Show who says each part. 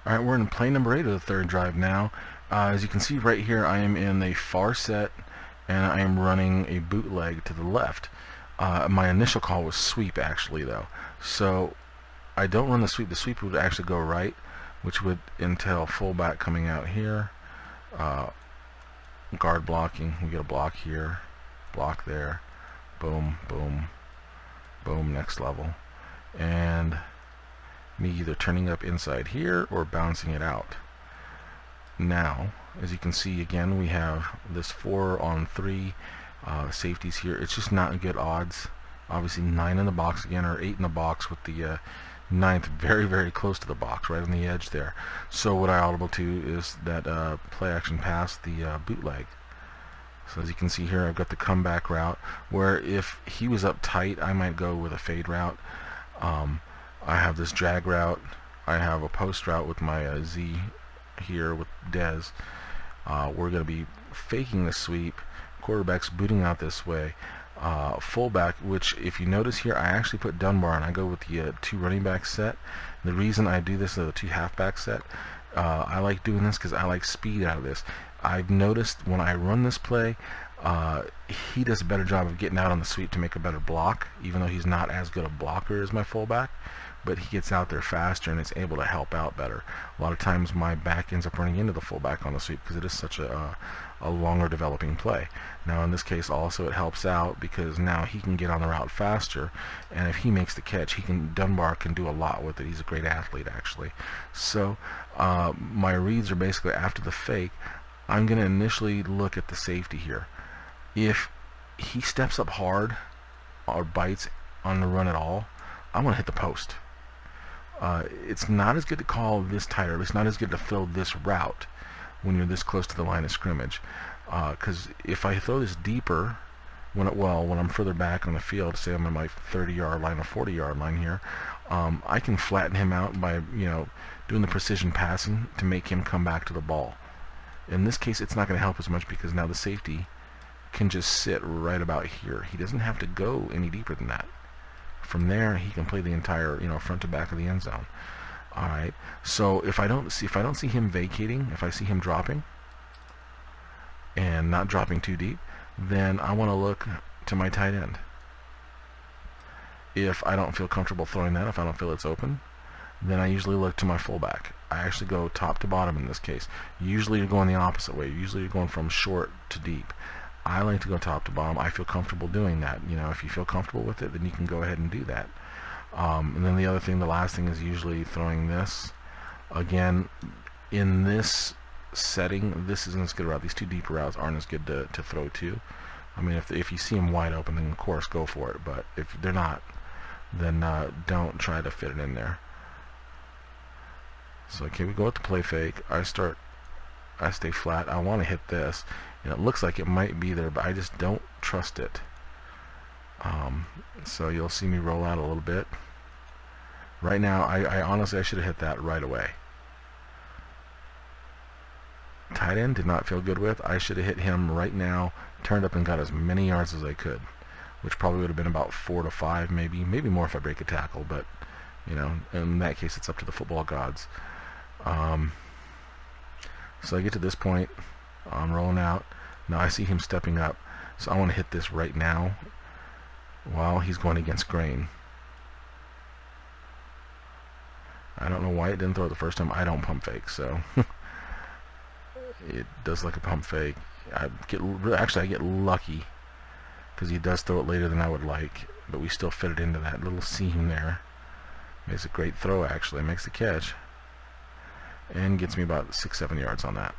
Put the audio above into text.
Speaker 1: Alright, we're in play number 8 of the third drive now. As you can see right here, I am in a far set, and I am running a bootleg to the left. My initial call was sweep, actually, though. So I don't run the sweep. The sweep would actually go right, which would entail fullback coming out here, guard blocking. We get a block here, block there, boom, boom, boom, next level. And me either turning up inside here or bouncing it out. Now, as you can see, again, we have this 4-on-3 safeties here. It's just not good odds. Obviously 9 in the box again, or 8 in the box, with the 9th very, very close to the box, right on the edge there. So what I audible to is that play action pass, the bootleg. So as you can see here, I've got the comeback route, where if he was up tight, I might go with a fade route. I have this drag route. I have a post route with my Z here with Dez. We're going to be faking the sweep. Quarterback's booting out this way. Fullback, which if you notice here, I actually put Dunbar and I go with the 2 running back set. The reason I do this is the 2 halfback set. I like doing this because I like speed out of this. I've noticed when I run this play, he does a better job of getting out on the sweep to make a better block, even though he's not as good a blocker as my fullback. But he gets out there faster and is able to help out better. A lot of times my back ends up running into the fullback on the sweep because it is such a longer developing play. Now in this case also it helps out because now he can get on the route faster, and if he makes the catch, Dunbar can do a lot with it. He's a great athlete, actually. So my reads are basically after the fake. I'm going to initially look at the safety here. If he steps up hard or bites on the run at all, I'm going to hit the post. It's not as good to call this tight, or at least not as good to throw this route when you're this close to the line of scrimmage. Because if I throw this deeper, when I'm further back on the field, say I'm in my 30-yard line or 40-yard line here, I can flatten him out by doing the precision passing to make him come back to the ball. In this case, it's not going to help as much because now the safety can just sit right about here. He doesn't have to go any deeper than that. From there, he can play the entire, front to back of the end zone. All right. So if I don't see him vacating, if I see him dropping and not dropping too deep, then I want to look to my tight end. If I don't feel comfortable throwing that, if I don't feel it's open, then I usually look to my fullback. I actually go top to bottom in this case. Usually you're going the opposite way. Usually you're going from short to deep. I like to go top to bottom. I feel comfortable doing that. If you feel comfortable with it, then you can go ahead and do that. And then the last thing is usually throwing this. Again, in this setting, this isn't as good a route. These 2 deeper routes aren't as good to throw to. I mean, if you see them wide open, then of course go for it. But if they're not, then don't try to fit it in there. So okay, we go with the play fake. I stay flat. I want to hit this. It looks like it might be there, but I just don't trust it. So you'll see me roll out a little bit. Right now, I honestly, I should have hit that right away. Tight end did not feel good with. I should have hit him right now, turned up and got as many yards as I could, which probably would have been about 4 to 5, maybe more if I break a tackle, but in that case it's up to the football gods. So I get to this point, I'm rolling out. Now I see him stepping up, so I want to hit this right now while he's going against grain. I don't know why it didn't throw it the first time. I don't pump fake, so it does like a pump fake. I get lucky because he does throw it later than I would like, but we still fit it into that little seam there. Makes a great throw, actually. Makes the catch and gets me about 6-7 yards on that.